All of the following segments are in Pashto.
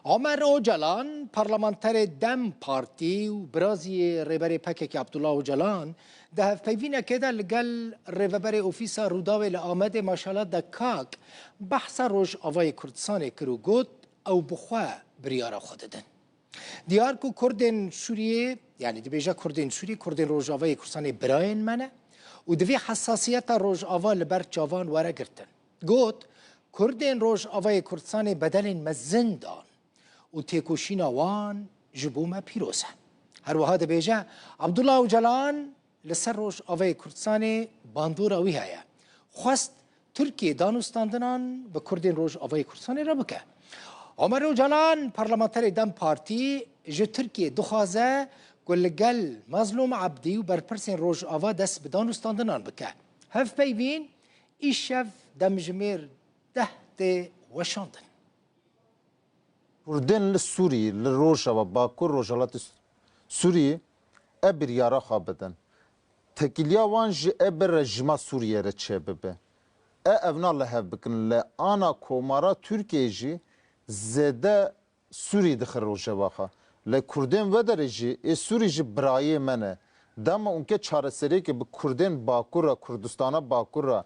عمر اوجلان پارلمانتر دم پارتی و برازی ریبری پکک عبدالله اوجلان ده هفپیوینه که ده لگل ریبری اوفیسا روداوی لآمد ماشالله ده کاک بحث روش آوای کردستان کرو گوت او بخواه بریارا خوددن. دیار کو کردن سوریه یعنی دی بیجا کردن سوریه کردن روش آوای کردستان براین منه و دوی حساسیت روش آوا لبر جوان وره گرتن. گوت کردن روش آوای کردستان بدل مزندان و تیکوشین وان جبوما پیروزه. هر وهذا بیجا عبدالله اوجلان لسر روش آوای کردستان باندور ویهایه. خواست ترکیه دانستاندنان به کردن روش آوای کردستان را بکه. عمر اوجلان پارلمانتر دم پارتی جو ترکیه دخوازه گل مظلوم عبدی و برپرسین روش آوا دست به دانستاندنان بکه. هف بیوین ایشف دمجمیر ده وشاندن. کردن لسوری لروجا و باکور روجالات سوری ابر یارا خابدن تکیلیا وان جی ابر رژیما سوریه را چه ببه اونا لحب بکن لآنا کومارا ترکیه جی زده سوری دخل روجا واخا لکردن و در جی سوری جی برای منه داما اونکه چاره سری که به کردن باکورا کردستانا باکورا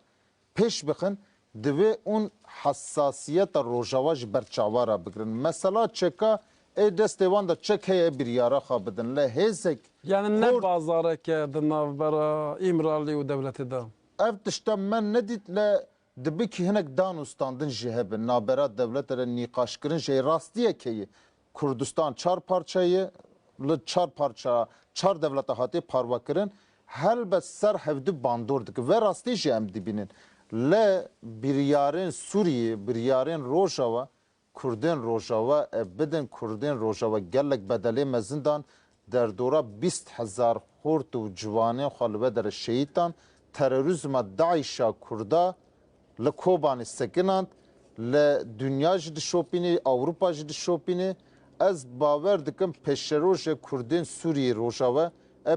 پیش بخن دوی اون حساسیت روجاواج برچاوارا بگرن مثلا چکا ای دستوان دا چک هی بریارا خوابدن لحظک يعني نه بازاره که دنا برا امرالی و دولت دا اف تشتا من ندید ل دبی که هنک دانستاندن جهب نابرا دولت را نیقاش کرن جه راستیه که کردستان چار پارچایه ل چار پارچا چار دولت هاتی پاروا کرن هل بس سر هفدو باندور دک و راستی جه ام دیبینن ل بریارن سوریه بریارن روجاوا کردن روجاوا بدن کردن روجاوا گلک بدلی مزندان در دوره 20,000 خورد و جوانه خالبه در شهیدان تروریسم داعش کردا لکوبان سکنند لدنیا جد شوپینی اوروپا جد شوپینی از باور دکم پشروج کردن سوریه روجاوا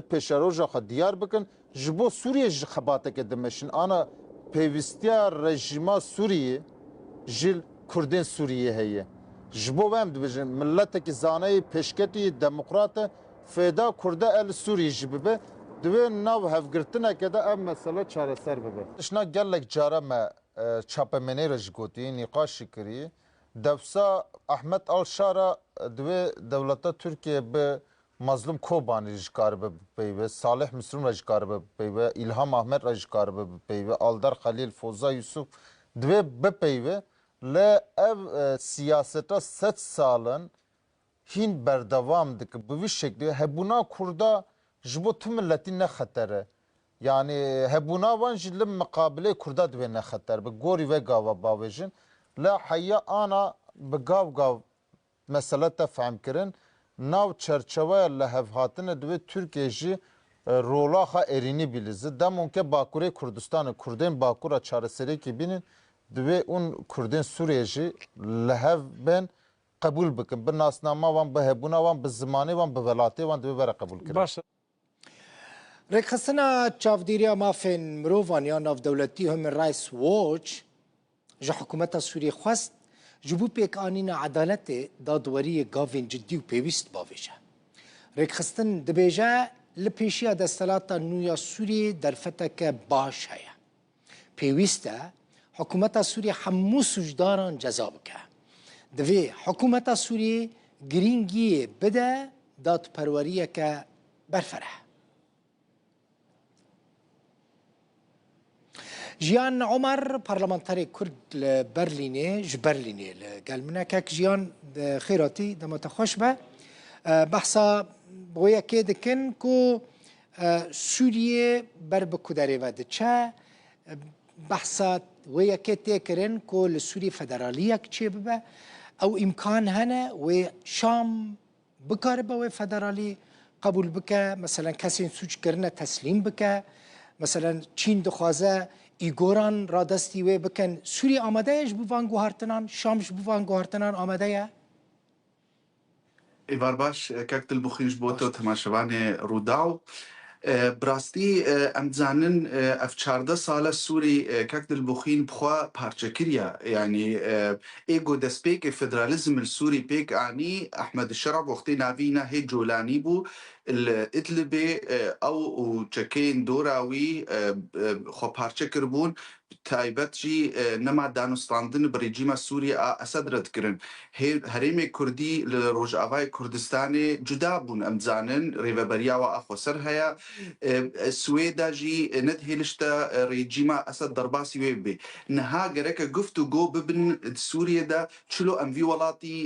پشروج خود دیار بکن جبو سوریه خباته که دمشن آنا پیوستیا رژیما سوریه جل کردن سوریه هیه جبو هم دبیجن ملت که زانه پشکتی دموکرات فدا کرده ال سوریه جبه دوی ناو هفگرتنه که ده ام مثلا چاره سر ببه اشنا گلک جاره ما چاپمنی رج گوتی نقاشی کری دفسا احمد آلشارا دوی دولتا ترکیه به مظلوم کوبانی رجکار به پیوه صالح مسلم رجکار به پیوه الهام احمد رجکار به پیوه آلدار خلیل فوزا یوسف دوی به پیوه ل ev siyaseta 7 salın hin berdavamdı ki bu şekilde hebuna kurda jibo tüm milletin ne xatarı yani hebuna van jilim mukabele kurda dve ne xatar be gori ve gava bavejin la hayya ana be gav mesela tefhem kirin nav çerçeve le hevhatine dve Türkiye ji rola ha erini bilizi demon ke Bakure Kurdistan'ı Kurdin Bakura çareseri ki binin دوی اون کردن سوریه جی لحظ بین قبول بکن به ناسنامه وان به هبونا وان به زمانه وان به ولاته وان دوی برای قبول کرد. باشه. رکسنا چافدیریا مافن مروان یا ناف دولتی هم رئیس ووچ جا حکومت سوریه خواست جبو پیک آنین عدالت دادوری گاوین جدی و پیوست باویجه. رکستن دبیجه لپیشی دستلات نویا سوریه در فتک باش هیا. پیوسته حکومت سوریه همو سجداران جذاب که دوی حکومت سوریه گرینگی بده داد پروریه که برفره جیان عمر پارلمانتر کرد برلینه جبرلینه قال منه که جیان خیراتی دمت خوش به بحثا بویا که دکن کو سوریه بر بکداره و دچه بحثا ويا كتير كرن كل سوري فدرالية كتشبه أو إمكان هنا وشام بكاربة وفدرالي قبول بك مثلا كسين سوچ كرنا تسليم بك مثلا چين دخوازه إيغوران رادستي وبكن سوري آماده إيش بوان گوهرتنان شامش بوان گوهرتنان آماده يا إيوار باش كاكتل بخيش بوتو تماشواني روداو براستی ام زانن اف 14 سال سوری کک دل بخین بخوا پارچکریا یعنی ایگو دسپیک فدرالیزم السوري بيك عني احمد الشرع وقتي نافينا هي جولاني بو الاتلبي او تشكين دوراوي خو پارچکر بون تایبەت جی نەما دانوستاندن بە ڕێجیمە سووریا ئەسەد ردکردن هەرێمی کوردی لە ڕۆژئاوای کوردستانی جودا بوون ئەمزانن ڕێڤەبەریاوە ئەخۆسەر هەیە سوێدا ژی نەتهێلشتە ڕێجیمە ئەسەد دەرباسی وێ بێ نەها گەرەکە گفت و گۆ ببن سووریەدا چلو ئەمڤی وڵاتی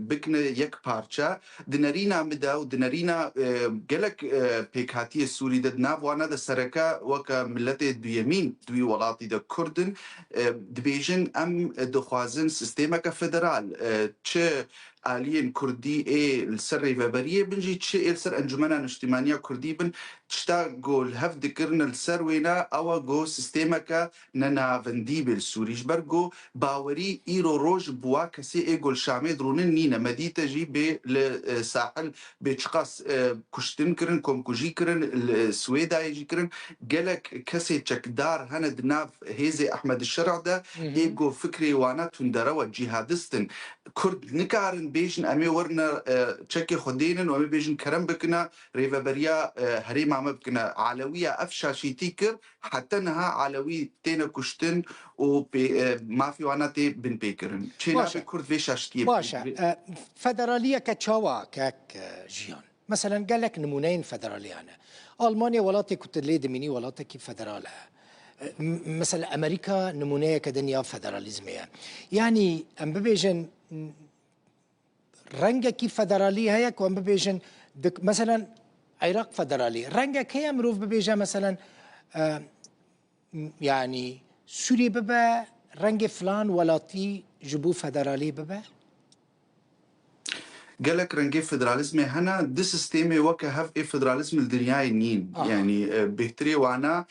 بکنە یەک پارچە دنەرینا مدا و دنەرینا gelek pêkhatiye Sûrî de navwana de sereke weke milletê duyemîn duyî welatî de Kurdin dibêjin em dixwazin sistêmeke federal çi aliyên Kurdî ê li ser rêveberiyê bin jî çi ê li ser Encumena Niştimaniya Kurdî bin tişta got li hev dikirin li ser wêne ew e got sistêmeke nenavendî bê li Sûrî ji ber got bawerî îro roj bûwa kesê ê got li Şamê dirûnin nîne medîte jî bê li sahil bê çiqas kuştin kirin komkujî kirin li Swêdayê jî kirin gelek kesê çekdar hene di nav hêzê Ehmed Şerع de ê got fikrê wana tunderewe cîhadistin Kurd nikarin bêjin em ê werine çekê xwe dênin û em ê bêjin kerem bikine rêveberiya herêma me bikine Alewiya ev şaşîtî kir heta niha Alewî têne kuştin û mafê wana tê bin pêkirin çênavê Kurd vê şaşitiyê باشە فەدەرالیەکە چاواکەک ژیان مثلا gelek نمونەین فەدەرالیانە ئەڵمانیا وڵاتێک کوتە لێ دمینی وڵاتێکی فەدەرالە مثلا ئەمریکا نمونەیەکە دنیا فەدەرالیزمەیە یعنی ئەم ببێژن ڕەنگێکی فەدەرالی هەیە و ئەم ببێژن مثلا عێراق فەدەرالی ڕەنگێک هەیە مرۆڤ ببێژە مثلا یعنی سووری ببە ڕەنگی فلان وڵاتی ji bo federalî bibe gelek rengê federalizmê hene di sistêmê weke hev ê federalizm li dinyayê nîn yanî bêhtirî wana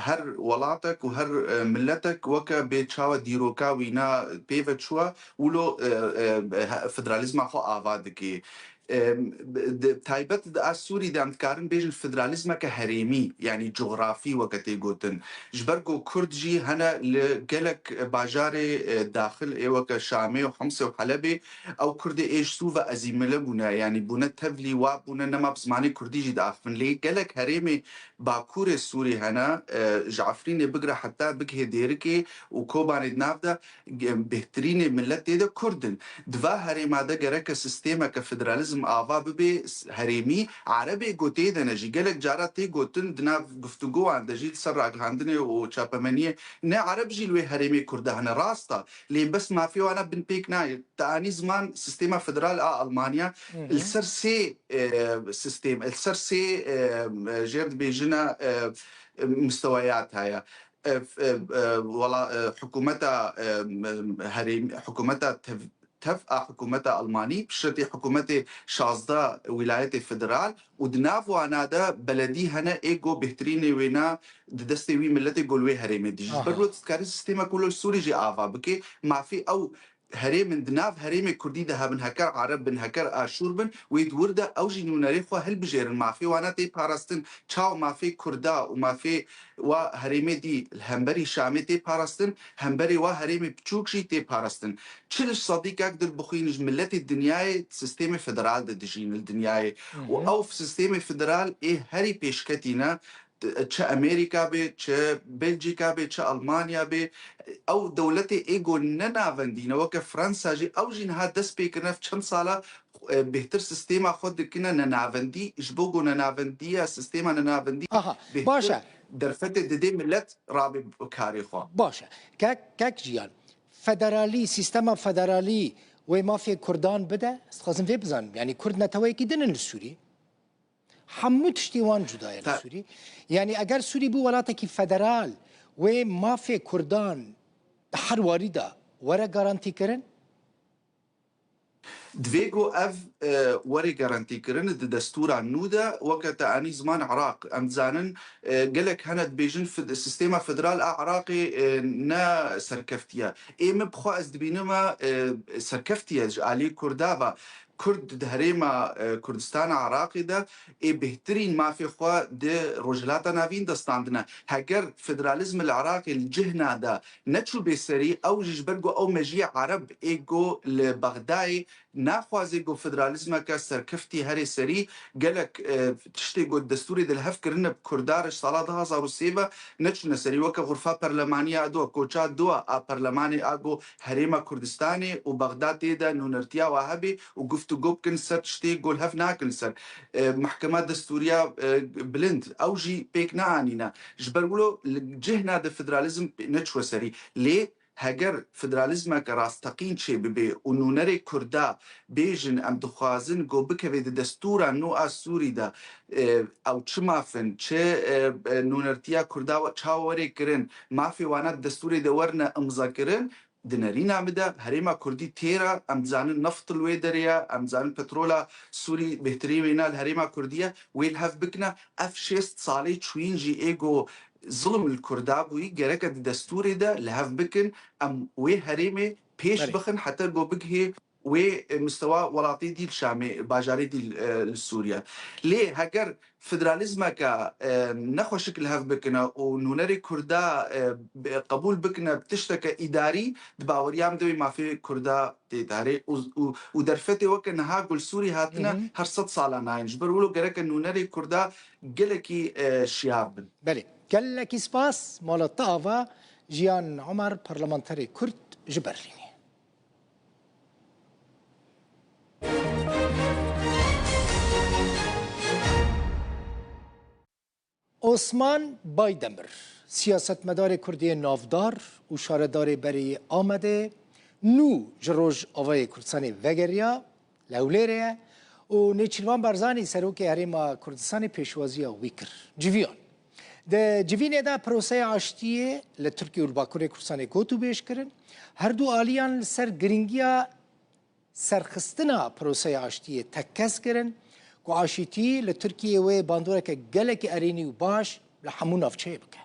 her welatek û her milletek weke bê çawa dîroka wîna pêve çûye wilo federalizma xwe ava dike تایبەت di Sûrî de em dikarin bêjin federalizmeke herêmî yanî coğrafî weke tê gotin ji ber ku Kurd jî hene li gelek bajarê daxil ê weke Şamê û Himsê û Helebê ew Kurdê êşsû ve ezîmile bûne yanî bûne tevlî wa bûne nema bi zimanê Kurdî jî diaxivin lê gelek herêmê Bakurê Sûrî hene ji Efrînê bigire heta bigihê Dêrikê û Kobanê di nav de bêhtirînê milletê de Kurdin di va herêma de gereke sistêmeke federalizm ava bibe herêmî Erebê gotê de ne jî gelek cara tê gotin di nav guftugowan de jî ser ragihandinê û çapemeniyê ne Ereb jî li wê herêmê Kurd de hene rast e lê bes mafê wana bin pêk nayê te anî ziman sistêma federal a Almanya li ser sê sistêm li ser sê jêr dibêjine musteweyat heye حکومتا هریم حکومتا تفع حکومتا آلمانی بشرطی حکومت 16 ولایت فدرال و دناف وانا ده بلدی هنه ایگو بهترین وینا دسته وی ملت گلوی هریم دیجی برو تذکاری سیستم کلو سوری جی آوا بکی مافی او هریم دناف هریم کردی ده بن هکر عرب بن هکر آشور بن وید ورده او جنوناری خو هل بجیرن مافی وانا تی پارستن چاو مافی کردا و مافی و هریم دی همبری شامی تی پارستن همبری و هریم بچوکشی تی پارستن چلش صدیق اقدر بخوینج ملت دنیای سیستم فدرال ده دجین الدنیای و او سیستم فدرال ای هری پیشکتینا چه امریکا به چه بلژیکا به چه آلمانیا به او دولت ایگو نناوندینه وکه فرانسا جی او جینها دست پیکنه چند ساله بهتر سیستم خود کنه نناوندی جبوگو نناوندی سیستم نناوندی باشه درفت ددی ملت رابط کاری خو باشه کک جیان فدرالی سیستم فدرالی و مافیا کردان بده خواستم فی بزنم یعنی کرد نتوانی کی دنن سوری همه تشتیوان جدای سوری یعنی اگر سوری بو ولاتی فدرال و مافیا کردان هر واریدا وره گارانتی کرن دویگو اف وری گارانتی کرن د دستور نوده وقت انی زمان عراق ام زانن گلک هند بیجن في سیستم فدرال عراقی نا سرکفتیه ایم بخوا از دبینما سرکفتیه علی کرداوا کرد ده هریما کردستان عراقی ده ای بهترین ما فی خوا ده روجلات ناوین دستاندنا هگر فدرالیزم العراقي الجهنا ده نتشو بسري او جبرجو او مجيء عرب ايجو لبغداد ناخوازي جو فدرالیزم کا سرکفتی هری سری قالك تشتي جو الدستوري ده الهفكرنا بكردارش صلاة 2007 نتشو نسري وكا غرفة برلمانية ادو كوچات دوا برلماني اگو هريما كردستاني وبغداد ده نونرتيا وهبي وقفتو جوب كنسر تشتي جو الهف ناكنسر محكمات دستورية بلند او جي بيك نانينا جبرولو جهنا ده فدراليزم نتشو سري ليه هگر فدرالیزم که راستقین چه ببی و نونر کردا بیجن ام دخوازن گو بکوی ده دستورا نو سوری ده او چه مافن چه نونرتیا کردا و چاوری کرن مافی وانا دستوری ده ورنه امضا کرن دنرین عمده هریما کردی تیرا امزان نفط الوی دریا امزان پترولا سوری بهتری وینا الهریما کردیه ویل هف بکنا اف 6 سالی چوین جی ایگو ظلم الكردا بوي جرك الدستوري ده لهف بكن ام وي هريمي بيش بخن حتى جو بكه ومستوى ولاطي دي الشامي باجاري دي السوريا ليه هجر فدراليزما كا نخو شكل هف بكنا ونونري كردا قبول بكنا بتشتكى اداري دباوريام دوي ما في كردا تداري ودرفتي وكن هاقول سوري هاتنا هرصد صالا ناين جبرولو جرك نونري كردا جلكي شياب بله گلکی سپاس مال طاوا جیان عمر پارلمانتری کرد جبرلینی عثمان بایدمر سیاستمدار کردی نافدار و شاردار بری آمده نو جروج آوای کردستان وگریا لولیره و نیچیروان برزانی سروک هریما کردستان پیشوازی ویکر جویان د جوینه دا پروسه آشتیه لترکیه و باکوره کردستان گوتو بیش کرن هر دو آلیان سر گرینگیا سرخستنا پروسه آشتیه تکس کرن و آشتی لترکیه و باندوره که گلک ارینی و باش لحمون افچه بکه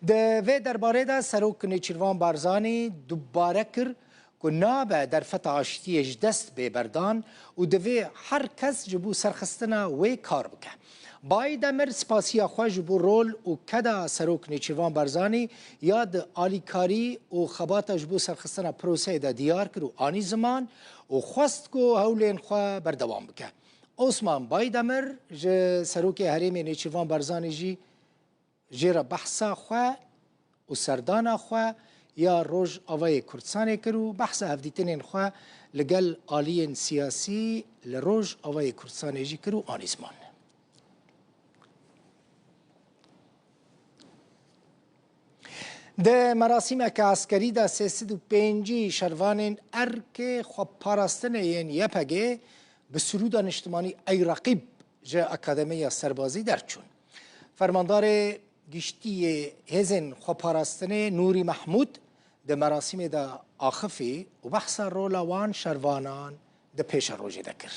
ده و درباره دا سروک نیچیروان بارزانی دوباره کر که نابه در فتح آشتیش دست ببردان و دوی هر کس جبو سرخستنا و کار بکه بایدمر سپاسیا خواه جبو رول و کدا سروک نیچیروان بارزانی یاد آلیکاری و خبات جبو سرخستنا پروسه دا دیار کر و آنی زمان و خواست که هولین خواه بردوام بکه عثمان بایدمر سروک حریم نیچیروان بارزانی جی را بحثا خواه و سردانا خواه یا روژ آوای کردستان کرو بحث هفدیتنین خواه لگل آلین سیاسی لروژ آوای کردستان جی کرو آنیزمان ده مراسم که عسکری ده 305 شروان ارک خواب پاراستنه ین یپگه به سرودان اجتماعی ای رقیب جه اکادمی سربازی درچون فرماندار گشتی هزن خواب پاراستنه نوری محمود ده مراسم ده آخفی و بحث رولوان شروانان ده پیش روژه دکر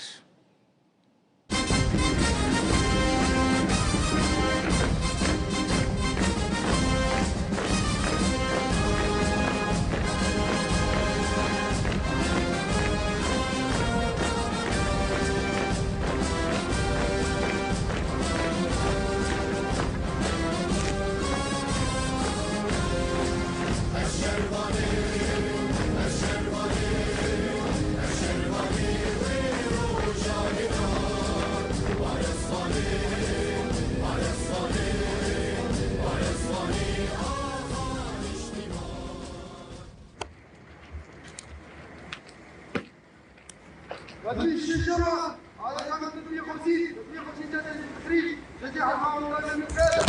وفي الشجرة على رقم 350 جدل التدريب جديع المعمول هذا من خير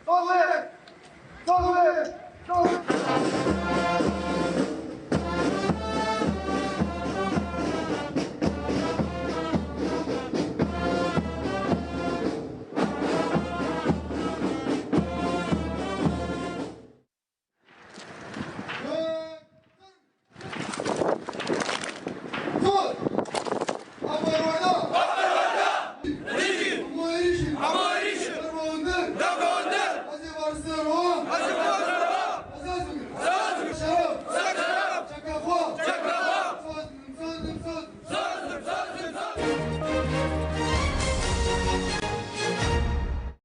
صلي صلي صلي